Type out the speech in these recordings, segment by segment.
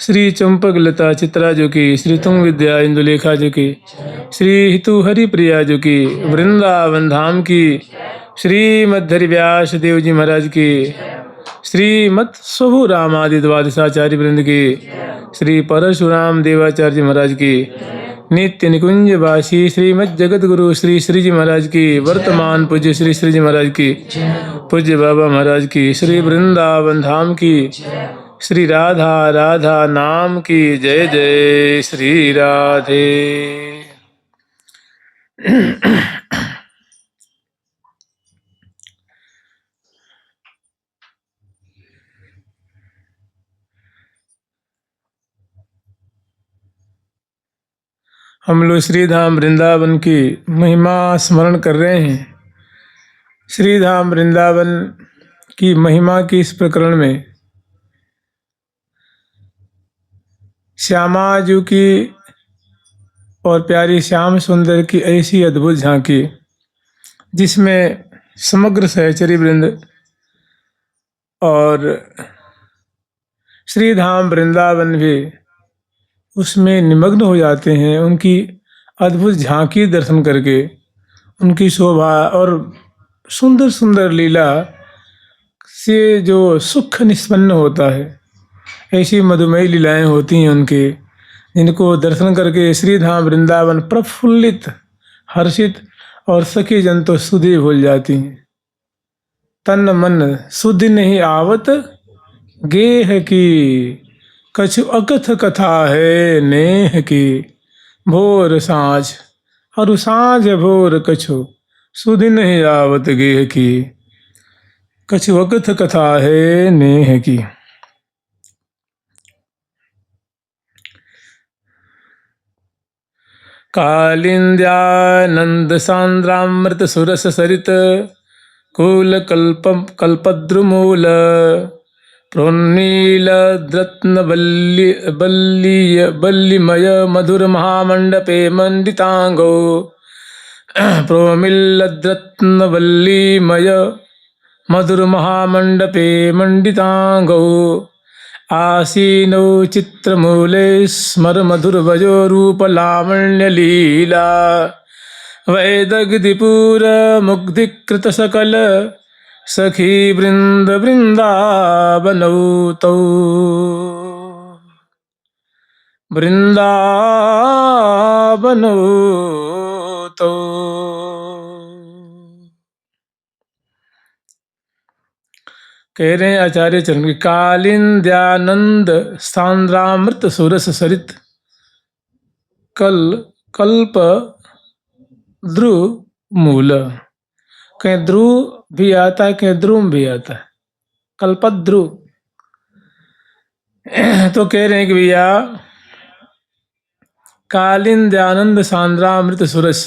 श्री चंपक लता चित्रा की, श्री तुंग विद्या इंदुलेखा की, श्री हितु हरि प्रिया की, वृंदावन धाम की, श्री मध्य व्यास देव जी महाराज की, श्रीमत् स्वभु रामादि द्वादशाचार्य वृंद की, श्री परशुराम देवाचार्य महाराज की, नित्य निकुंज वासी श्रीमद जगत गुरु श्री श्री जी महाराज की, वर्तमान पूज्य श्री श्री जी महाराज की, पूज्य बाबा महाराज की, श्री वृंदावन धाम की, श्री राधा राधा नाम की जय जय श्री राधे। हम लोग श्री धाम वृंदावन की महिमा स्मरण कर रहे हैं। श्री धाम वृंदावन की महिमा की इस प्रकरण में श्यामा जी की और प्यारी श्याम सुंदर की ऐसी अद्भुत झांकी, जिसमें समग्र सहचरी वृंद और श्री धाम वृंदावन भी उसमें निमग्न हो जाते हैं। उनकी अद्भुत झांकी दर्शन करके, उनकी शोभा और सुंदर सुंदर लीला से जो सुख निष्पन्न होता है, ऐसी मधुमेह लीलाएं होती हैं उनके, जिनको दर्शन करके श्री धाम वृंदावन प्रफुल्लित, हर्षित और सखी जन तो सुधि भूल जाती हैं। तन मन सुधि नहीं आवत गेह की, कछु अकथ कथा है नेह की। भोर सांझ और सांझ भोर कछु सुधि नहीं आवत गेह की, कछु अकथ कथा है नेह की। कालिंद्यानंद सांद्रामृत सुरस सरित कूल कल्पद्रुमूल प्रोन्नील द्रत्न बल्लीमय मधुर महामंडपे मंडितांगो प्रोमिल द्रत्न बल्लीमय मधुर महामंडपे मंडितांगो आसीनौ चित्रमूले स्मर मधुर भजो रूप लावण्य लीला वैदग्धिपुर मुग्धिकृत सकल सखी वृंद वृंदावनौ तौ वृंदावनौ तौ। कह रहे हैं आचार्य चरण की, कालिंद्यानंद सांद्रामृत सुरस सरित कल्प ध्रुव मूल। कहीं ध्रुव भी आता है, कहीं ध्रुव भी आता है, कल्पद्रुव। तो कह रहे हैं कि भैया कालिंद्यानंद सांद्रामृत सुरस,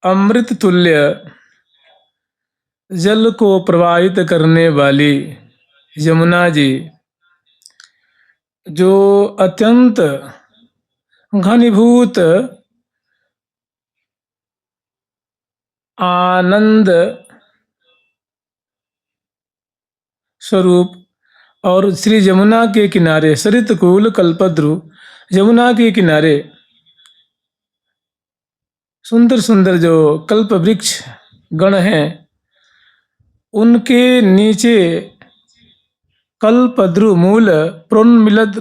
अमृत तुल्य जल को प्रवाहित करने वाली यमुना जी, जो अत्यंत घनीभूत आनंद स्वरूप, और श्री यमुना के किनारे सरित कूल कल्पद्रु, यमुना के किनारे सुंदर सुंदर जो कल्प वृक्ष गण हैं, उनके नीचे कल्पद्रु मूल प्रोन्मिलद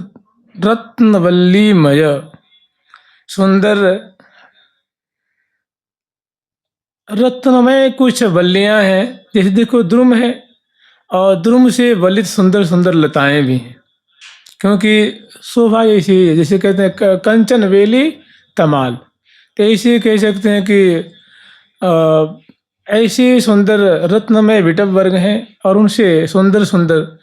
रत्नवल्लीमय, सुंदर रत्नमय कुछ वल्लियां हैं। जैसे देखो द्रुम है, और द्रुम से वलित सुंदर सुंदर लताएं भी हैं, क्योंकि शोभा ऐसी है, जैसे कहते हैं कंचन वेली तमाल। तो ऐसे कह सकते हैं कि ऐसे सुंदर रत्नमय विटप वर्ग हैं, और उनसे सुंदर सुंदर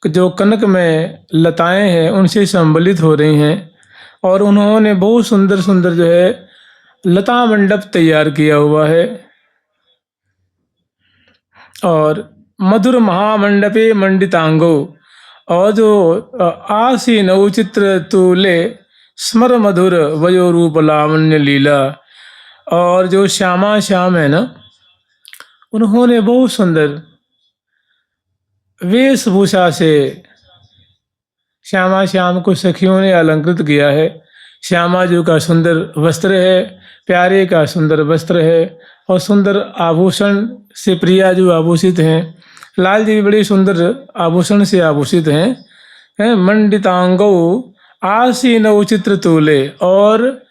जो कनक में लताएं हैं उनसे संबलित हो रही हैं। और उन्होंने बहुत सुंदर सुंदर जो है लता मंडप तैयार किया हुआ है। और मधुर महामंडपे मंडितांगो, और जो आसीन चित्र तुले स्मर मधुर वयो रूप लावण्य लीला, और जो श्यामा श्याम है ना, उन्होंने बहुत सुंदर वेशभूषा से श्यामा श्याम को सखियों ने अलंकृत किया है। श्यामा जी का सुंदर वस्त्र है, प्यारे का सुंदर वस्त्र है और सुंदर आभूषण से प्रिया जो आभूषित हैं। लाल जी भी बड़े सुंदर आभूषण से आभूषित हैं। मंडितांगो आसीनौ चित्र तूले, और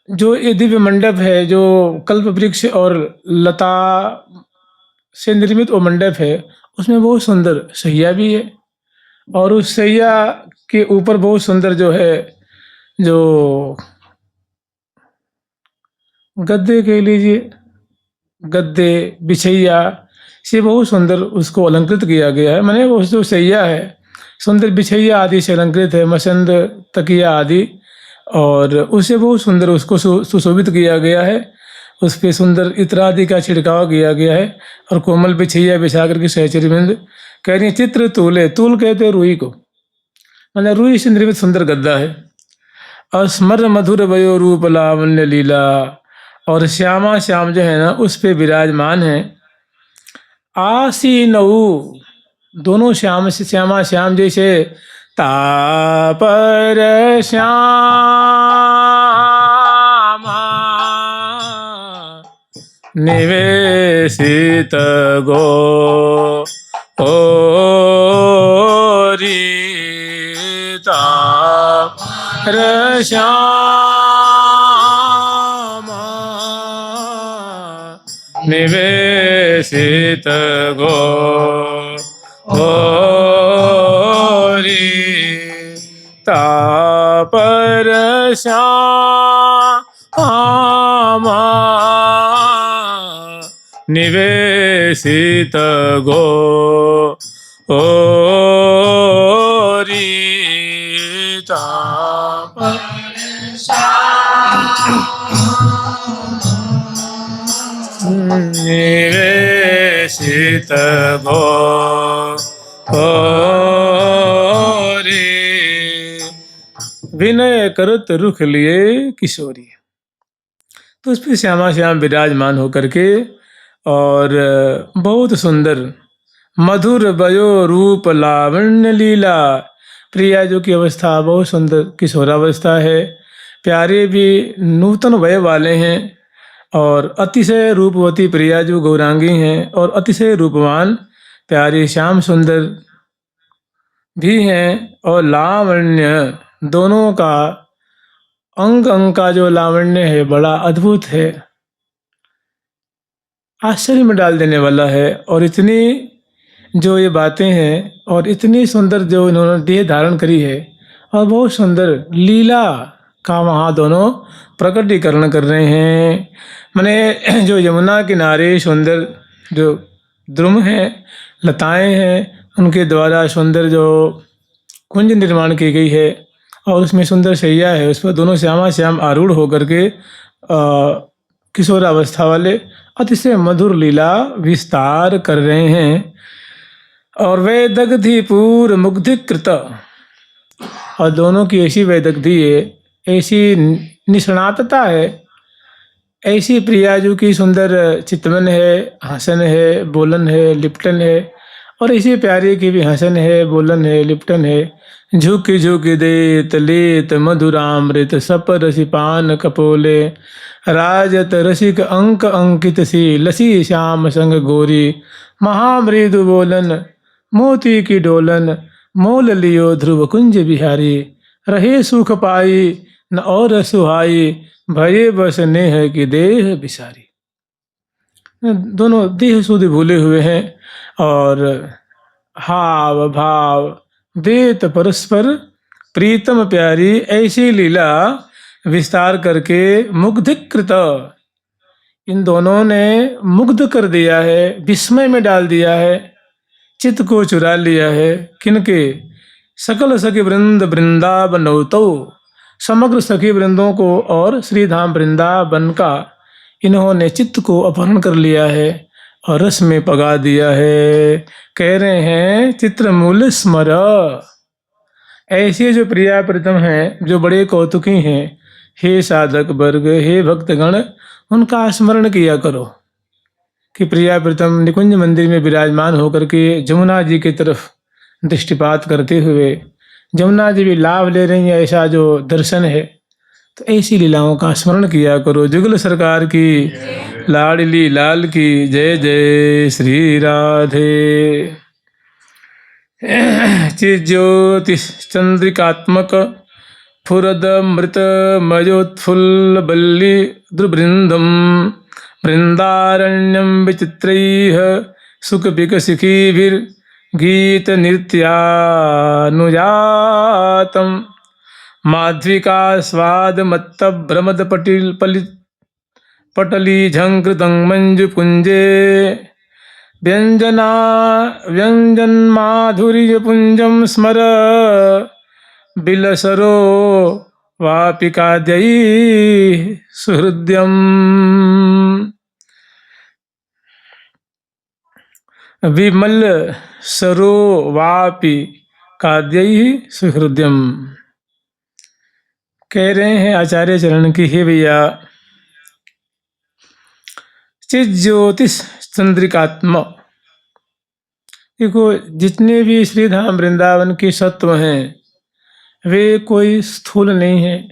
जो ये दिव्य मंडप है, जो कल्प वृक्ष और लता से निर्मित वो मंडप है, उसमें बहुत सुंदर सैया भी है। और उस सैया के ऊपर बहुत सुंदर जो है, जो गद्दे कह लीजिए, गद्दे बिछैया से बहुत सुंदर उसको अलंकृत किया गया है। मैंने वो जो सैया है सुंदर बिछैया आदि से अलंकृत है, मसंद तकिया आदि, और उससे बहुत सुंदर उसको सुशोभित किया गया है। उस पर सुंदर इत्र आदि का छिड़काव किया गया है और कोमल बिछैया बिछा करके सहचरी बिंद कह रही है। चित्र तूले, तूल कहते हैं रुई को, मतलब रुई से निर्मित सुंदर गद्दा है। और स्मर मधुर वयो रूप लावण्य लीला, और श्यामा श्याम जो है ना उस पे विराजमान है। आसीनऊ, दोनों श्याम से श्यामा श्याम जैसे तापर श्यामा निवेशित गो ओरीता श्यामा निवेशित गो तापर श्यामा निवेशित गो निवेशित गो विनय करत रुख लिए किशोरी। तो उस पर श्यामा श्याम विराजमान होकर के और बहुत सुंदर मधुर वयो रूप लावण्य लीला, प्रिया जो की अवस्था बहुत सुंदर किशोरावस्था है। प्यारे भी नूतन वय वाले हैं और अतिशय रूपवती प्रिया जो गौरांगी हैं, और अतिशय रूपवान प्यारे श्याम सुंदर भी हैं। और लावण्य, दोनों का अंग अंग का जो लावण्य है बड़ा अद्भुत है, आश्चर्य में डाल देने वाला है। और इतनी जो ये बातें हैं और इतनी सुंदर जो इन्होंने देह धारण करी है, और बहुत सुंदर लीला का वहाँ दोनों प्रकटीकरण कर रहे हैं। माने जो यमुना किनारे सुंदर जो द्रुम हैं, लताएं हैं, उनके द्वारा सुंदर जो कुंज निर्माण की गई है, और उसमें सुंदर शैया है, उस पर दोनों श्यामा श्याम आरूढ़ होकर के किशोरावस्था वाले अतिशय मधुर लीला विस्तार कर रहे हैं। और वैदग्धिपूर मुग्धिकृत, और दोनों की ऐसी वैदग्धि है, ऐसी निष्णातता है, ऐसी प्रिया जो की सुंदर चितवन है, हसन है, बोलन है, लिप्टन है, और ऐसी प्यारे की भी हसन है, बोलन है, लिप्टन है। झुक झुक देत लेत मधुरामृत सप रसिपान कपोले, राजत रसिक अंक अंकित सी लसी श्याम संग गोरी, महामृदु बोलन मोती की डोलन, मोल लियो ध्रुव कुंज बिहारी, रहे सुख पाई न और सुहाई, भये बस नेह की देह बिसारी। दोनों देह सुध भूले हुए हैं और हाव भाव देत परस्पर प्रीतम प्यारी, ऐसी लीला विस्तार करके मुग्धिकृत, इन दोनों ने मुग्ध कर दिया है, विस्मय में डाल दिया है, चित्त को चुरा लिया है। किनके? सकल सखी वृंद वृंदावनौतो, समग्र सखी वृंदों को और श्रीधाम वृंदावन का इन्होंने चित्त को अपहरण कर लिया है और रस में पगा दिया है। कह रहे हैं चित्रमूल स्मर, ऐसे जो प्रिया प्रीतम हैं, जो बड़े कौतुकी हैं, हे साधक वर्ग, हे भक्तगण, उनका स्मरण किया करो। कि प्रिया प्रीतम निकुंज मंदिर में विराजमान होकर के जमुना जी की तरफ दृष्टिपात करते हुए जमुना जी भी लाभ ले रही हैं, ऐसा जो दर्शन है। तो ऐसी लीलाओं का स्मरण किया करो। जुगल सरकार की, लाडली लाल की जय जय श्री राधे। चिज्योतिष चंद्रिकात्मक फुरद मृत मयोत्फुल्ल बल्ली द्रुवृंदम वृंदारण्यम विचित्रैः सुख विकसिखीभिर गीत नृत्यानुजातम माध्विका स्वाद मत्त भ्रमद पटली झंकृतं मंजु पुंजे व्यंजन माधुर्य पुंजम स्मर बिलसरो वापिकाद्यै सुहृद्यम। विमल सरो वापि काद्यै सुहृद्यम। कह रहे हैं आचार्य चरण की, हे भैया, चित ज्योतिष चंद्रिकात्म, देखो जितने भी श्रीधाम वृंदावन के सत्व हैं वे कोई स्थूल नहीं है।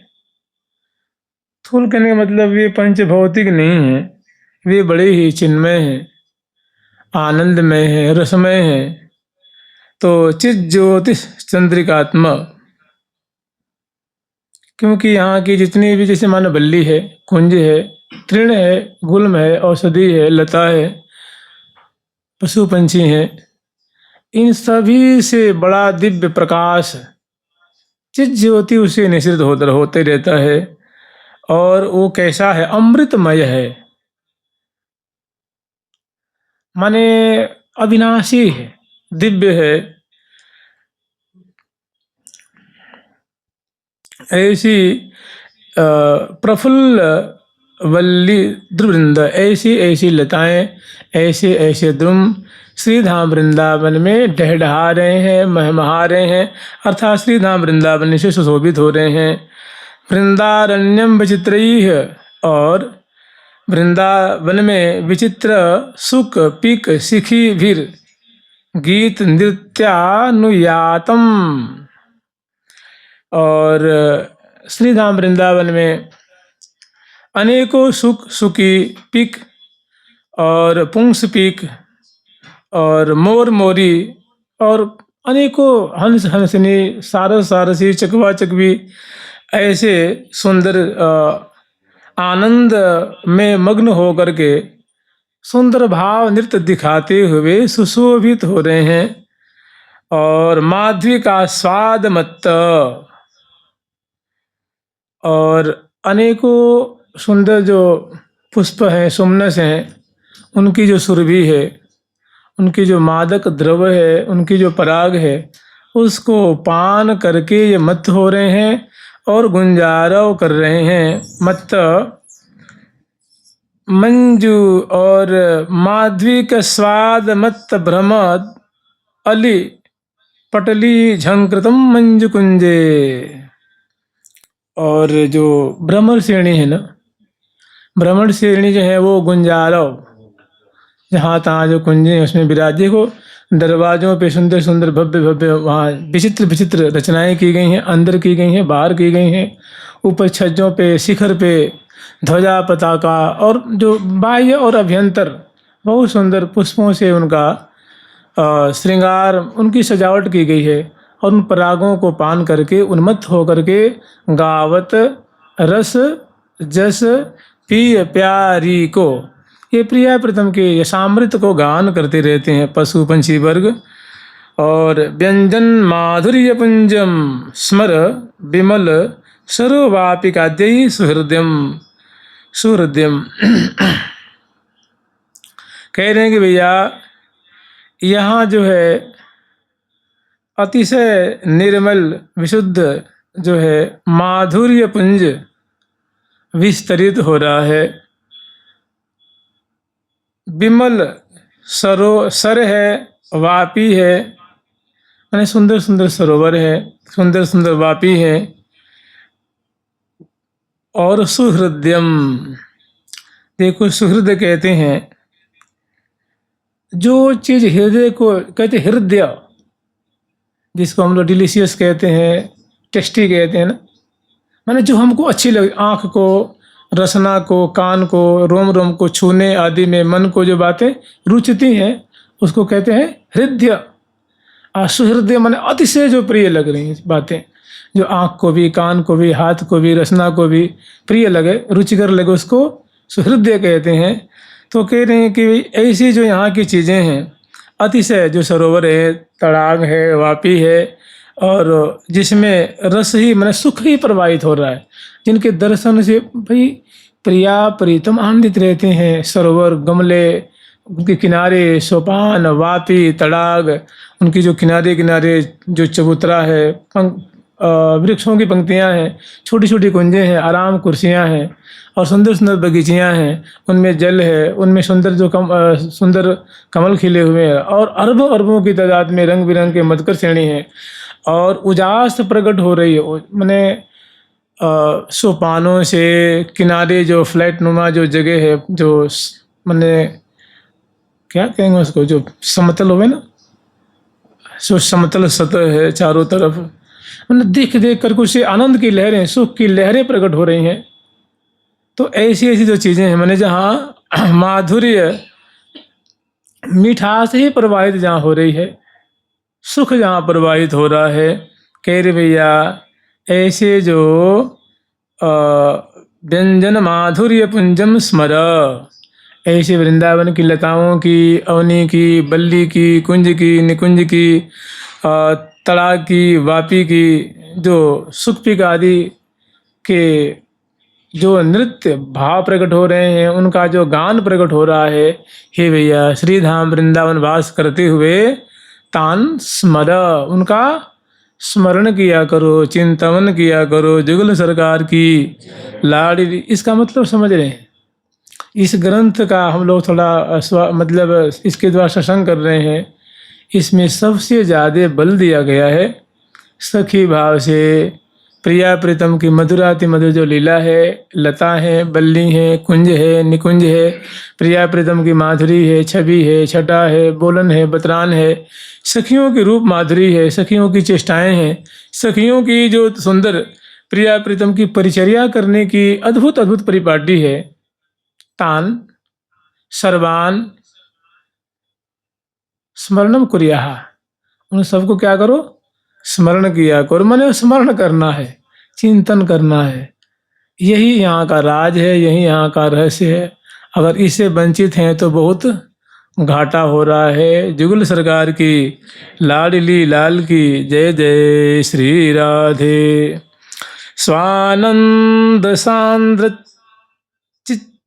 स्थूल कहने का मतलब वे पंचभौतिक नहीं है, वे बड़े ही चिन्मय हैं, आनंदमय है, रसमय है। तो चित ज्योतिष चंद्रिकात्मा, क्योंकि यहाँ की जितनी भी, जैसे मानो बल्ली है, कुंज है, तृण है, गुल्म है, औषधि है, लता है, पशु पंछी हैं, इन सभी से बड़ा दिव्य प्रकाश चित ज्योति उसे निश्रित होते रहता है। और वो कैसा है? अमृतमय है, माने अविनाशी है, दिव्य है। ऐसी प्रफुल्ल वल्ली द्रुवृंद, ऐसी ऐसी लताएं, ऐसे ऐसे द्रुम श्रीधाम वृंदावन में डहडहा रहे हैं, महमहा रहे हैं, अर्थात श्रीधाम वृंदावन से सुशोभित हो रहे हैं। वृंदारण्यम विचित्रैः, और वृंदावन में विचित्र सुख पिक शिखी भीर गीत नृत्यानुयातम। और श्रीधाम वृंदावन में अनेकों सुख सुखी पिक और पुंस पिक और मोर मोरी और अनेकों हंस हंसनी, सारस सारसी, चकवा चकवी, ऐसे सुंदर आनंद में मग्न होकर के सुंदर भाव नृत्य दिखाते हुए सुशोभित हो रहे हैं। और माधवी का स्वाद मत्त, और अनेकों सुंदर जो पुष्प हैं, सुमनस हैं, उनकी जो सुरभि है, उनकी जो मादक द्रव्य है, उनकी जो पराग है, उसको पान करके ये मत्त हो रहे हैं और गुंजारव कर रहे हैं। मत्त मंजू और माधवी का स्वाद मत्त भ्रमद अली पटली झंकृतम मंजु कुंजे। और जो भ्रमर श्रेणी है ना, भ्रमर श्रेणी जो है वो गुंजारव, जहाँ तहाँ जो कुंजे हैं उसमें विराजे को, दरवाजों पे सुंदर सुंदर भव्य भव्य वहाँ विचित्र विचित्र रचनाएं की गई हैं, अंदर की गई हैं, बाहर की गई हैं, ऊपर छज्जों पे, शिखर पे ध्वजा पताका, और जो बाह्य और अभ्यंतर बहुत सुंदर पुष्पों से उनका श्रृंगार, उनकी सजावट की गई है। और उन परागों को पान करके उन्मत्त होकर के गावत रस जस पिय प्यारी को, ये प्रिया प्रीतम के यशामृत को गान करते रहते हैं पशु पंछी वर्ग। और व्यंजन माधुर्य पुंजम स्मर विमल सरोवापिकाद्यै सुहृदयम सुहृदयम। कह रहे हैं कि भैया यहाँ जो है अतिशय निर्मल विशुद्ध जो है माधुर्य पुंज विस्तरित हो रहा है। विमल सर है, वापी है, यानी सुंदर सुंदर सरोवर है, सुंदर सुंदर वापी है। और सुहृदयम, देखो सुहृद कहते हैं जो चीज़ हृदय को कहते हृदय, जिसको हम लोग डिलीशियस कहते हैं, टेस्टी कहते हैं ना, माने जो हमको अच्छी लगे, आँख को, रसना को, कान को, रोम रोम को छूने आदि में मन को जो बातें रुचती हैं उसको कहते हैं हृदय। सुहृदय माने अतिशय जो प्रिय लग रही हैं बातें, जो आँख को भी, कान को भी, हाथ को भी, रसना को भी प्रिय लगे, रुचिकर लगे, उसको सुहृदय कहते हैं। तो कह रहे हैं कि ऐसी जो यहाँ की चीज़ें हैं, अतिशय जो सरोवर है, तड़ाग है, वापी है, और जिसमें रस ही माने सुख ही प्रवाहित हो रहा है, जिनके दर्शन से भाई प्रिया प्रीतम आनंदित रहते हैं। सरोवर, गमले, उनके किनारे, सोपान, वापी, तड़ाग, उनकी जो किनारे किनारे जो चबूतरा है, वृक्षों की पंक्तियां हैं, छोटी छोटी कुंजें हैं, आराम कुर्सियां हैं, और सुंदर सुंदर बगीचियां हैं, उनमें जल है, उनमें सुंदर जो सुंदर कमल खिले हुए हैं, और अरबों अरबों की तादाद में रंग बिरंग के मधुकर श्रेणी हैं, और उजास प्रकट हो रही है। मैंने सोपानों से किनारे जो फ्लैट नुमा जो जगह है, जो मैंने क्या कहेंगे उसको, जो समतल हुए ना, जो समतल सतह है चारों तरफ, मैंने देख देख कर कुछ आनंद की लहरें, सुख की लहरें प्रकट हो रही हैं। तो ऐसी ऐसी जो चीज़ें हैं, मैंने जहाँ माधुर्य, मिठास ही प्रवाहित जहाँ हो रही है, सुख जहाँ प्रवाहित हो रहा है, कह रहे भैया ऐसे जो व्यंजन माधुर्य पुंजम स्मर, ऐसे वृंदावन की लताओं की, अवनी की, बल्ली की, कुंज की, निकुंज की, तड़ाग की, वापी की, जो सुखपिक आदि के जो नृत्य भाव प्रकट हो रहे हैं, उनका जो गान प्रकट हो रहा है, हे भैया श्रीधाम वृंदावन वास करते हुए तान स्मर, उनका स्मरण किया करो, चिंतन किया करो। जुगल सरकार की लाड़ी, इसका मतलब समझ रहे हैं। इस ग्रंथ का हम लोग थोड़ा मतलब इसके द्वारा सत्संग कर रहे हैं। इसमें सबसे ज़्यादा बल दिया गया है सखी भाव से, प्रिया प्रीतम की मधुराति मधुर जो लीला है, लता है, बल्ली है, कुंज है, निकुंज है, प्रिया प्रीतम की माधुरी है, छवि है, छटा है, बोलन है, बतरान है, सखियों की रूप माधुरी है, सखियों की चेष्टाएं हैं, सखियों की जो सुंदर प्रिया प्रीतम की परिचर्या करने की अद्भुत अद्भुत परिपाटी है। तान सर्वान स्मरणम कुर्याः, उन सबको क्या करो, स्मरण किया करो। मैंने स्मरण करना है, चिंतन करना है। यही यहाँ का राज है, यही यहाँ का रहस्य है। अगर इससे वंचित हैं तो बहुत घाटा हो रहा है। जुगल सरकार की लाडली लाल की जय जय श्री राधे। स्वानंद सांद्र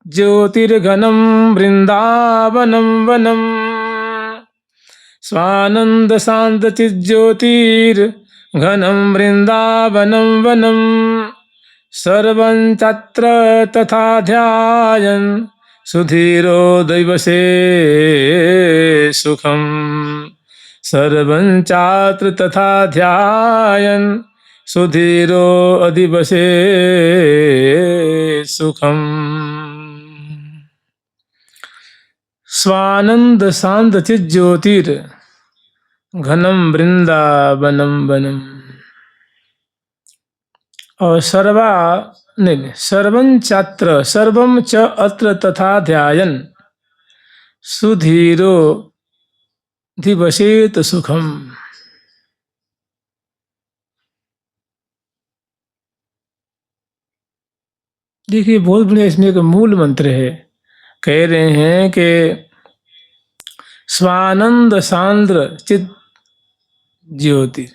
ज्योतिर्घनम वृंदावनम वनम, स्वानंद शांत चिज्योतिर्घनम वृंदावनम वनम, सर्वं तत्र तथा ध्यायन् सुधीरो दैवसे सुखम, सर्वं चात्र तथा ध्यायन् सुधीरो अधिवसे सुखम। स्वानंद शांत चिज्योतिर घनम वृंदावनम वनम, और सर्वं चात्र सर्वं च अत्र तथा ध्यायन् सुधीरो धिवसेत सुखम। देखिए बहुत बढ़िया, इसमें एक मूल मंत्र है। कह रहे हैं कि स्वानंद सांद्र चित ज्योति,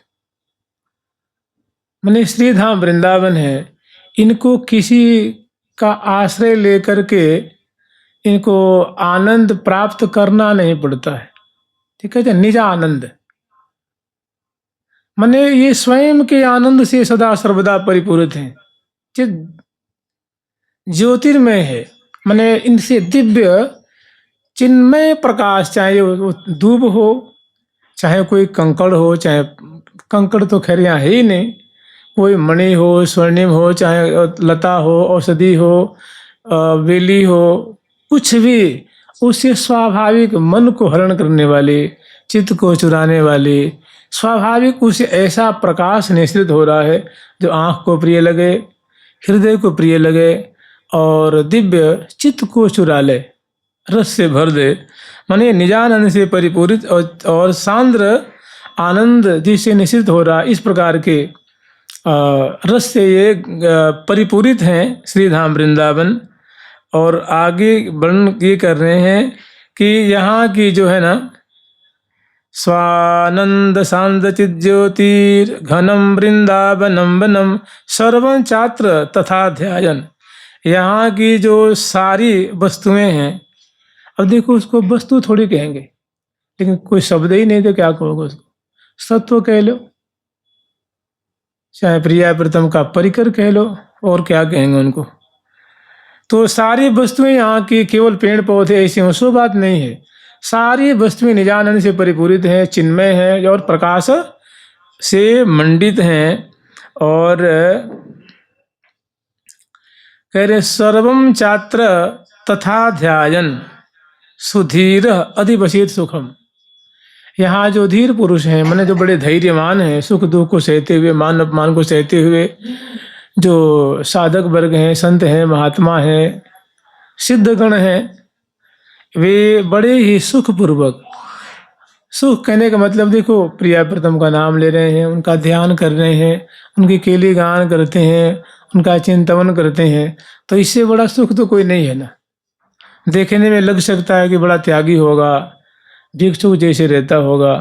माने श्रीधाम वृंदावन है, इनको किसी का आश्रय लेकर के इनको आनंद प्राप्त करना नहीं पड़ता है। ठीक है, निजा आनंद, माने ये स्वयं के आनंद से सदा सर्वदा परिपूरित हैं, ज्योतिर्मय है, माने इनसे दिव्य चिन्मय प्रकाश, चाहे वो दूब हो, चाहे कोई कंकड़ हो, चाहे कंकड़ तो खैर यहाँ है ही नहीं, कोई मणि हो, स्वर्णिम हो, चाहे लता हो, औषधि हो, बेली हो, कुछ भी उससे स्वाभाविक मन को हरण करने वाले, चित्त को चुराने वाले, स्वाभाविक उसे ऐसा प्रकाश निश्रित हो रहा है जो आँख को प्रिय लगे, हृदय को प्रिय लगे और दिव्य चित्त को चुरा ले, रस से भर दे। माने निजानंद से परिपूरित और सांद्र आनंद जिससे निश्चित हो रहा, इस प्रकार के रस से ये परिपूरित हैं श्रीधाम वृंदावन। और आगे वर्णन ये कर रहे हैं कि यहाँ की जो है ना, स्वानंद सांद चित ज्योतिर घनम वृंदावनम वनम सर्वं चात्र तथा ध्यायन। यहाँ की जो सारी वस्तुएं हैं, अब देखो उसको वस्तु थोड़ी कहेंगे, लेकिन कोई शब्द ही नहीं तो क्या कहोगे उसको, सत्व कह लो, चाहे प्रिया प्रीतम का परिकर कह लो, और क्या कहेंगे उनको। तो सारी वस्तुएं यहाँ की, केवल पेड़ पौधे ऐसे हों सो बात नहीं है, सारी वस्तुएं निजानंद से परिपूरित हैं, चिन्मय हैं और प्रकाश से मंडित हैं। और कह रहे सर्वम चात्र तथा ध्यायन सुधीर अधिवसित सुखम। यहाँ जो धीर पुरुष हैं, माने जो बड़े धैर्यवान हैं, सुख दुख को सहते हुए, मान अपमान को सहते हुए, जो साधक वर्ग हैं, संत हैं, महात्मा हैं, सिद्धगण हैं, वे बड़े ही सुखपूर्वक, सुख कहने का मतलब देखो, प्रिया प्रीतम का नाम ले रहे हैं, उनका ध्यान कर रहे हैं, उनकी केली गान करते हैं, उनका चिंतन करते हैं, तो इससे बड़ा सुख तो कोई नहीं है ना। देखने में लग सकता है कि बड़ा त्यागी होगा, भिक्षुक जैसे रहता होगा,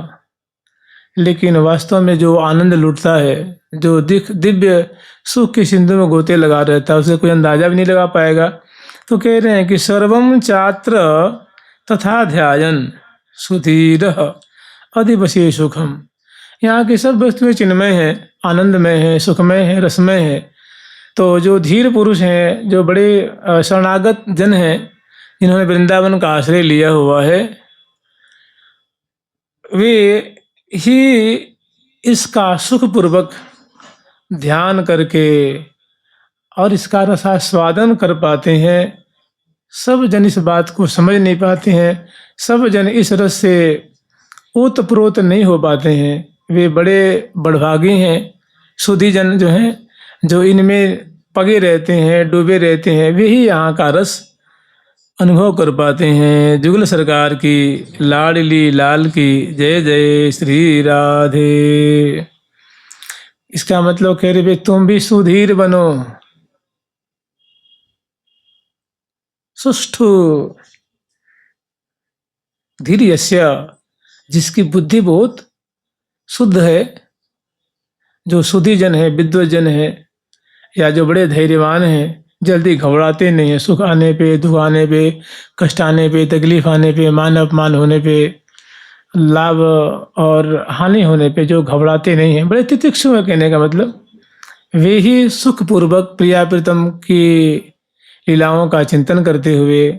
लेकिन वास्तव में जो आनंद लुटता है, जो दिव्य सुख के सिंधु में गोते लगा रहता है, उसे कोई अंदाजा भी नहीं लगा पाएगा। तो कह रहे हैं कि सर्वम चात्र तथा ध्यायन सुधीर अधिवसी सुखम। यहाँ की सब वस्तुएं चिन्मय हैं, आनंदमय हैं, सुखमय हैं, रसमय हैं। तो जो धीर पुरुष हैं, जो बड़े शरणागत जन हैं, जिन्होंने वृंदावन का आश्रय लिया हुआ है, वे ही इसका सुखपूर्वक ध्यान करके और इसका रसास्वादन कर पाते हैं। सब जन इस बात को समझ नहीं पाते हैं, सब जन इस रस से ओतप्रोत नहीं हो पाते हैं। वे बड़े बड़भागी हैं, सुधी जन जो हैं, जो इनमें पगे रहते हैं, डूबे रहते हैं, वे ही यहाँ का रस अनुभव कर पाते हैं। जुगल सरकार की लाडली लाल की जय जय श्री राधे। इसका मतलब कह रहे तुम भी सुधीर बनो, सुष्ठु धीर्यस्य, जिसकी बुद्धि बहुत शुद्ध है, जो सुधी जन है, विद्वत जन है, या जो बड़े धैर्यवान हैं, जल्दी घबराते नहीं हैं। सुख आने पे, दुख आने पे, कष्ट आने पे, तकलीफ आने पे, मान अपमान होने पे, लाभ और हानि होने पे जो घबराते नहीं हैं, बड़े तितिक्षु हैं। कहने का मतलब वे ही सुखपूर्वक प्रिया प्रीतम की लीलाओं का चिंतन करते हुए,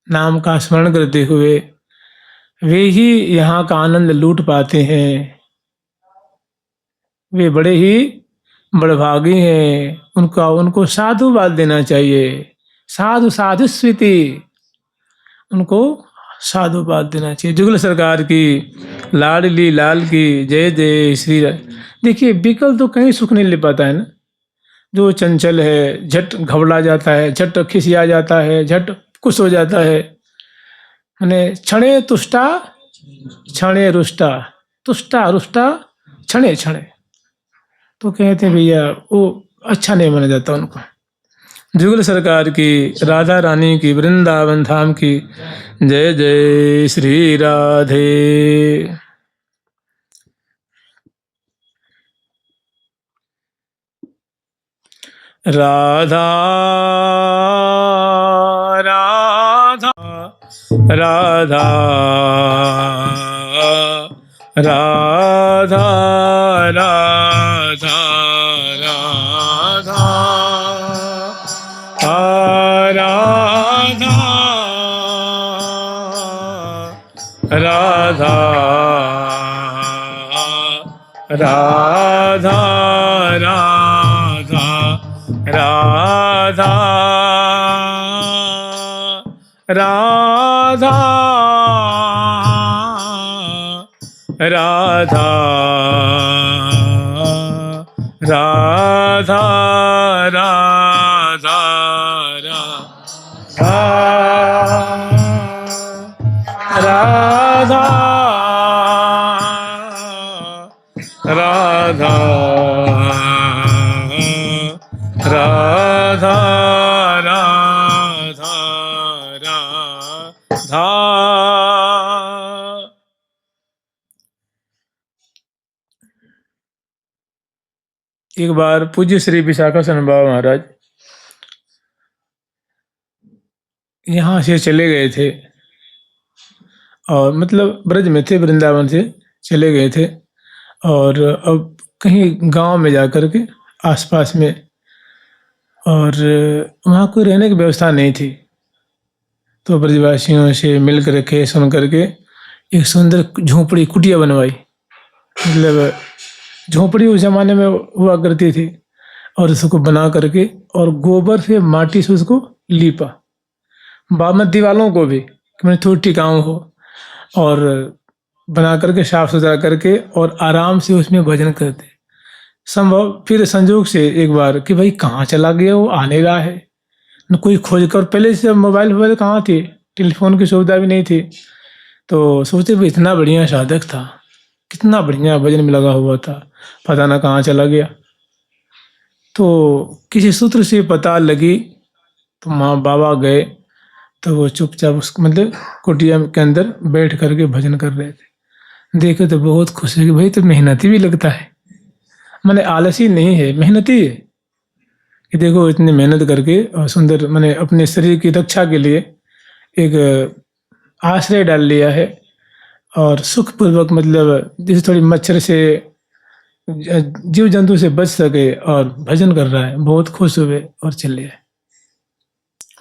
नाम का स्मरण करते हुए, वे ही यहाँ का आनंद लूट पाते हैं। वे बड़े ही बड़भागी हैं। उनको साधुवाद देना चाहिए, साधु साधु स्वीति, उनको साधुवाद देना चाहिए। जुगल सरकार की लाडली लाल की जय जय श्री राधे। देखिए विकल तो कहीं सुख नहीं ले पाता है ना। जो चंचल है, झट घबरा जाता है, झट खिसिया जाता है, झट खुश हो जाता है। माने क्षणे तुष्टा क्षणे रुष्टा, तुष्टा रुष्टा क्षणे क्षणे, तो कहते हैं भैया वो अच्छा नहीं माना जाता उनको। जुगल सरकार की, राधा रानी की, वृंदावन धाम की जय जय श्री राधे। राधा राधा राधा राधा राधा राधा राधा राधा राधा राधा राधा राधा राधा राधा राधा राधा राधा राधा राधा। एक बार पूज्य श्री विशाखासन बाबा महाराज यहाँ से चले गए थे, और मतलब ब्रज में थे, वृंदावन से चले गए थे, और अब कहीं गांव में जा कर के आसपास में, और वहाँ कोई रहने की व्यवस्था नहीं थी, तो ब्रजवासियों से मिल करके सुन करके एक सुंदर झोपड़ी कुटिया बनवाई। मतलब झोपड़ी उस जमाने में हुआ करती थी, और उसको बना करके और गोबर से माटी से उसको लीपा, बामत दीवालों को भी कि मैंने थोड़ी टिकाऊ हो, और बना करके साफ सुथरा करके और आराम से उसमें भजन करते। संभव फिर संजोग से एक बार कि भाई कहाँ चला गया, वो आने रहा है, न कोई खोज कर, पहले से मोबाइल कहाँ थे, टेलीफोन की सुविधा भी नहीं थी, तो सोचते भाई इतना बढ़िया साधक था, कितना बढ़िया भजन में लगा हुआ था, पता ना कहाँ चला गया। तो किसी सूत्र से पता लगी, तो माँ बाबा गए, तो वो चुपचाप उस मतलब कुटिया के अंदर बैठ करके भजन कर रहे थे। देखे तो बहुत खुश है कि भाई तो मेहनती भी लगता है, मैंने आलसी नहीं है, मेहनती है कि देखो इतनी मेहनत करके और सुंदर मैंने अपने शरीर की रक्षा के लिए एक आश्रय डाल लिया है, और सुखपूर्वक मतलब जैसे थोड़ी मच्छर से जीव जंतु से बच सके, और भजन कर रहा है। बहुत खुश हुए और चले आए।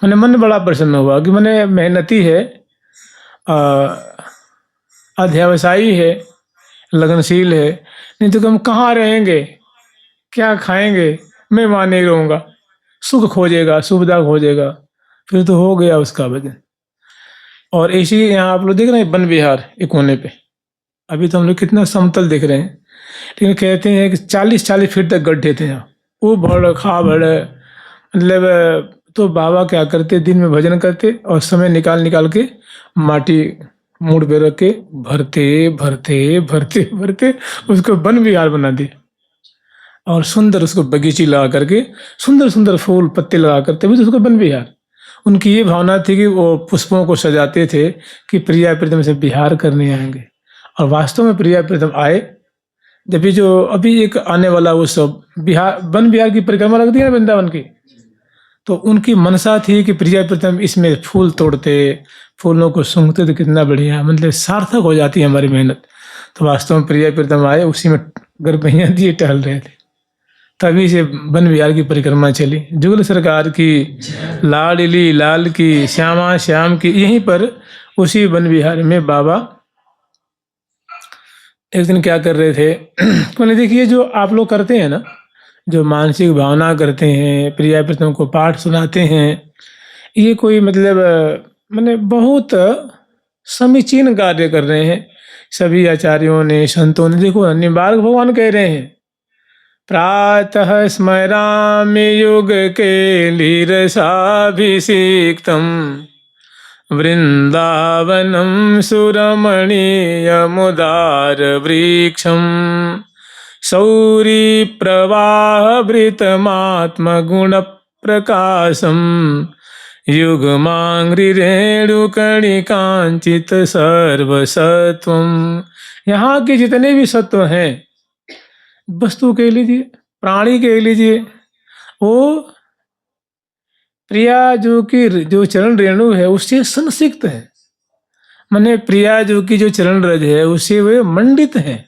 मैंने मन बड़ा प्रसन्न हुआ कि मैंने मेहनती है, अध्यवसायी है, लगनशील है, नहीं तो हम कहाँ रहेंगे, क्या खाएंगे, मैं वहाँ नहीं रहूँगा, सुख खोजेगा, सुविधा खोजेगा, फिर तो हो गया उसका भजन। और ऐसे ही यहाँ आप लोग देख रहे हैं वन विहार एक कोने पे, अभी तो हम लोग कितना समतल देख रहे हैं, लेकिन कहते हैं कि 40-40 फीट तक गड्ढे थे यहाँ, वो भड़ खा भड़, मतलब तो बाबा क्या करते, दिन में भजन करते और समय निकाल निकाल के माटी मूड पे रख के भरते भरते भरते भरते उसको वन विहार बना दिया, और सुंदर उसको बगीची लगा करके सुंदर सुंदर फूल पत्ते लगा करते हुए उसको वन विहार। उनकी ये भावना थी कि वो पुष्पों को सजाते थे कि प्रिया प्रीतम से विहार करने आएंगे, और वास्तव में प्रिया प्रीतम आए। जब भी जो अभी एक आने वाला उत्सव बिहार वन विहार की परिक्रमा लगती है ना वृंदावन की, तो उनकी मनसा थी कि प्रिया प्रीतम इसमें फूल तोड़ते, फूलों को सूंघते, तो कितना बढ़िया, मतलब सार्थक हो जाती है हमारी मेहनत। तो वास्तव में प्रिया प्रीतम आए, उसी में गर्भैया दिए टहल रहे थे, तभी से वन विहार की परिक्रमा चली। जुगल सरकार की, लाडली लाल की, श्यामा श्याम की, यहीं पर उसी वन विहार में बाबा एक दिन क्या कर रहे थे मैंने देखिए जो आप लोग करते हैं ना, जो मानसिक भावना करते हैं, प्रिया प्रीतम को पाठ सुनाते हैं, ये कोई मतलब मैंने बहुत समीचीन कार्य कर रहे हैं सभी आचार्यों ने, संतों ने। देखो निम्बार्क भगवान कह रहे हैं, प्रातः स्मरामि युग के लीरसाभिषिक्तम् वृंदावनम सुरमणीयमुदार वृक्षम् सौरी प्रवाहभृतमात्मगुण प्रकाशम युगमांग्रि रेणुकणिकांचित सर्वसत्वम। यहाँ के जितने भी सत्व हैं, वस्तु कह लीजिए, प्राणी कह लीजिए, वो प्रिया जो की जो चरण रेणु है उससे संसिक्त है। माने प्रिया जो की जो चरण रज है उससे वे मंडित है।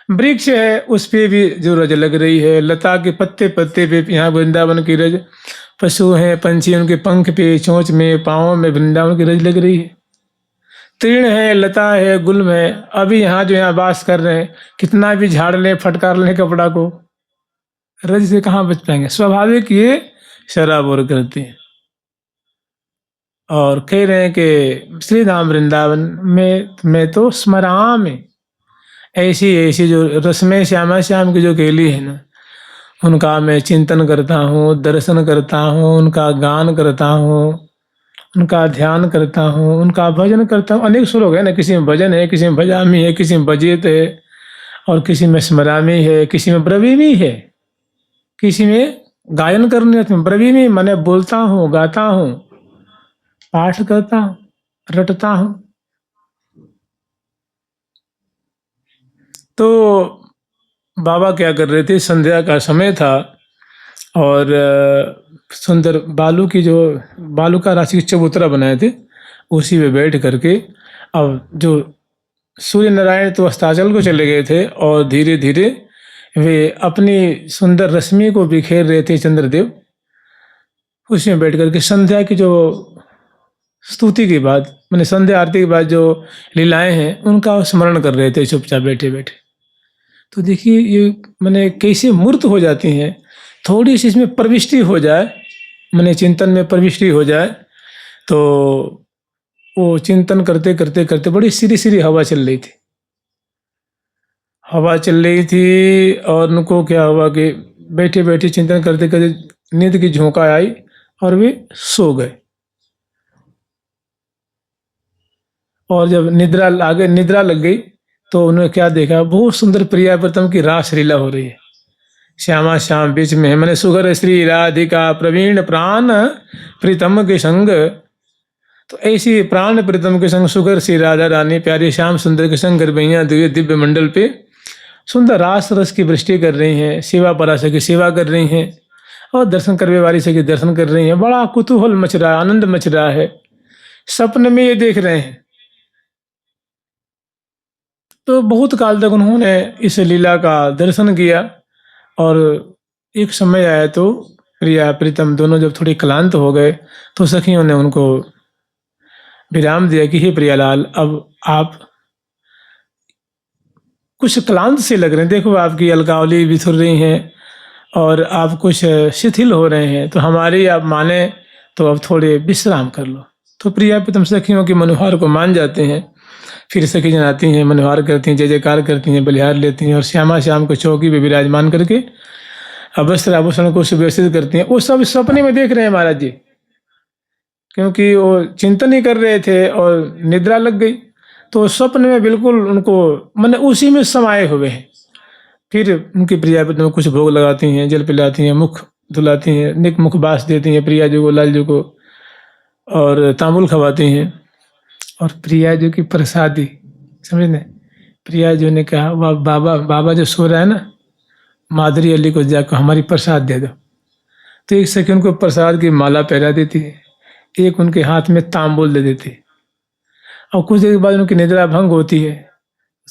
वृक्ष है उस पे भी जो रज लग रही है, लता के पत्ते पत्ते पे यहाँ वृंदावन की रज, पशु हैं पंछी उनके पंख पे, चोंच में, पाँव में वृंदावन की रज लग रही है। तृण है, लता है, गुल्म है। अभी यहाँ जो यहाँ वास कर रहे हैं, कितना भी झाड़ लें फटकार लें कपड़ा को, रज से कहाँ बच पाएंगे। स्वाभाविक ये शराब और करते हैं। और कह रहे हैं कि श्री धाम वृंदावन में मैं तो स्मरामि, ऐसी ऐसी जो रसमें श्यामा श्याम की जो केली है ना, उनका मैं चिंतन करता हूँ, दर्शन करता हूँ, उनका गान करता हूँ, उनका ध्यान करता हूँ, उनका भजन करता हूँ। अनेक श्लोक है ना, किसी में भजन है, किसी में भजामी है, किसी में भजित है, और किसी में स्मरामी है, किसी में ब्रवीमी है, किसी में गायन करने में ब्रवीमी माने बोलता हूँ, गाता हूँ, पाठ करता हूँ, रटता हूँ। तो बाबा क्या कर रहे थे, संध्या का समय था और सुंदर बालू का राशि चबूतरा बनाए थे, उसी पे बैठ करके अब जो सूर्य नारायण तो अस्ताचल को चले गए थे और धीरे धीरे वे अपनी सुंदर रश्मि को बिखेर रहे थे चंद्रदेव। उसी में बैठ करके संध्या की जो स्तुति के बाद मैंने संध्या आरती के बाद जो लीलाएं हैं उनका स्मरण कर रहे थे चुपचाप बैठे बैठे। तो देखिए ये मैंने कैसे मूर्त हो जाती हैं, थोड़ी सी इसमें प्रविष्टि हो जाए, मैंने चिंतन में प्रविष्टि हो जाए तो वो चिंतन करते करते करते बड़ी सीधी सीधी हवा चल रही थी, हवा चल रही थी और उनको क्या हुआ कि बैठे बैठे चिंतन करते करते नींद की झोंका आई और वे सो गए। और जब निद्रा लग गई तो उन्होंने क्या देखा, बहुत सुंदर प्रियाव्रतम की रास लीला हो रही है, श्यामा श्याम बीच में है, मैंने सुगर श्री राधिका प्रवीण प्राण प्रीतम के संग। तो ऐसी प्राण प्रीतम के संग सुगर श्री राधा रानी प्यारे श्याम सुंदर के संग गरबैया दिव्य मंडल पे सुंदर रास रस की वृष्टि कर रही हैं, सेवा पराशर की सेवा कर रही हैं और दर्शन करने वाली से की दर्शन कर रही हैं। बड़ा कुतूहल मच रहा है, आनंद मच रहा है, सपने में ये देख रहे हैं। तो बहुत काल तक उन्होंने इस लीला का दर्शन किया और एक समय आया तो प्रिया प्रीतम दोनों जब थोड़े क्लांत हो गए तो सखियों ने उनको विराम दिया कि हे प्रियालाल, अब आप कुछ क्लांत से लग रहे हैं, देखो आपकी अलकावली बिथुर रही हैं और आप कुछ शिथिल हो रहे हैं, तो हमारी आप माने तो अब थोड़े विश्राम कर लो। तो प्रिया प्रीतम सखियों के मनोहार को मान जाते हैं, फिर सखी जन आती हैं, मनोहार करती हैं, जय जयकार करती हैं, बलिहार लेती हैं और श्यामा श्याम को चौकी पे विराजमान करके वस्त्र आभूषण को सुव्यवस्थित करती हैं। वो सब सपने में देख रहे हैं महाराज जी, क्योंकि वो चिंतन ही कर रहे थे और निद्रा लग गई, तो स्वप्न में बिल्कुल उनको मैंने उसी में समाये हुए हैं। फिर उनकी प्रिया में कुछ भोग लगाती हैं, जल पिलाती हैं, मुख धुलाती हैं, निक मुख बास देती हैं प्रिया जी को, लाल जी को, और तांबुल खवाती हैं। और प्रिया जी की प्रसादी समझने, प्रिया जी ने कहा बाबा जो सो रहा है ना, माधुरी अली को जाकर हमारी प्रसाद दे दो। तो एक सखी उनको प्रसाद की माला पहरा देती है, एक उनके हाथ में तांबुल दे देती है। और कुछ देर के बाद उनकी निद्रा भंग होती है,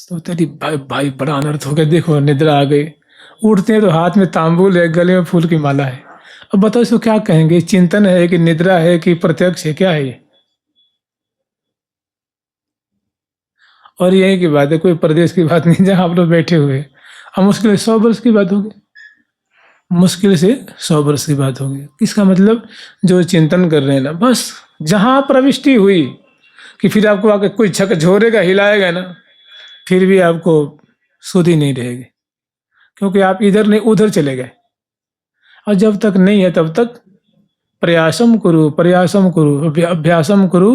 तो तेरी भाई बड़ा अनर्थ हो गया, देखो निद्रा आ गई। उठते हैं तो हाथ में तांबुल है, गले में फूल की माला है। अब बताओ इसको क्या कहेंगे, चिंतन है कि निद्रा है कि प्रत्यक्ष है, क्या है ये? और यही की बात है, कोई प्रदेश की बात नहीं जहां आप लोग बैठे हुए। अब मुश्किल 100 वर्ष की बात होगी, मुश्किल से 100 वर्ष की बात होगी। इसका मतलब जो चिंतन कर रहे हैं ना, बस जहां प्रविष्टि हुई कि फिर आपको आके कोई झकझोरेगा हिलाएगा ना, फिर भी आपको सुध ही नहीं रहेगी, क्योंकि आप इधर नहीं उधर चले गए। और जब तक नहीं है तब तक प्रयासम करो अभ्यासम करो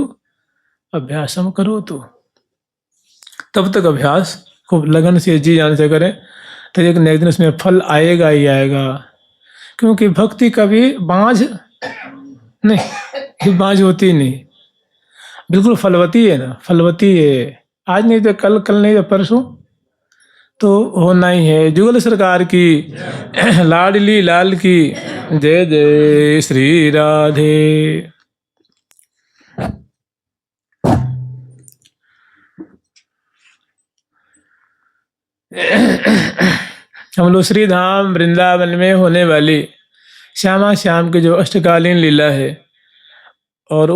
अभ्यासम करो, तो तब तक अभ्यास खूब लगन से जी जान से करें, तो एक न एक दिन उसमें फल आएगा ही आएगा। क्योंकि भक्ति कभी बांझ नहीं, बांझ होती नहीं, बिल्कुल फलवती है ना, फलवती है। आज नहीं तो कल, कल नहीं तो परसों तो होना ही है। जुगल सरकार की लाडली लाल की जय जय श्री राधे। हम लोग श्री धाम वृंदावन में होने वाली श्यामा श्याम की जो अष्टकालीन लीला है और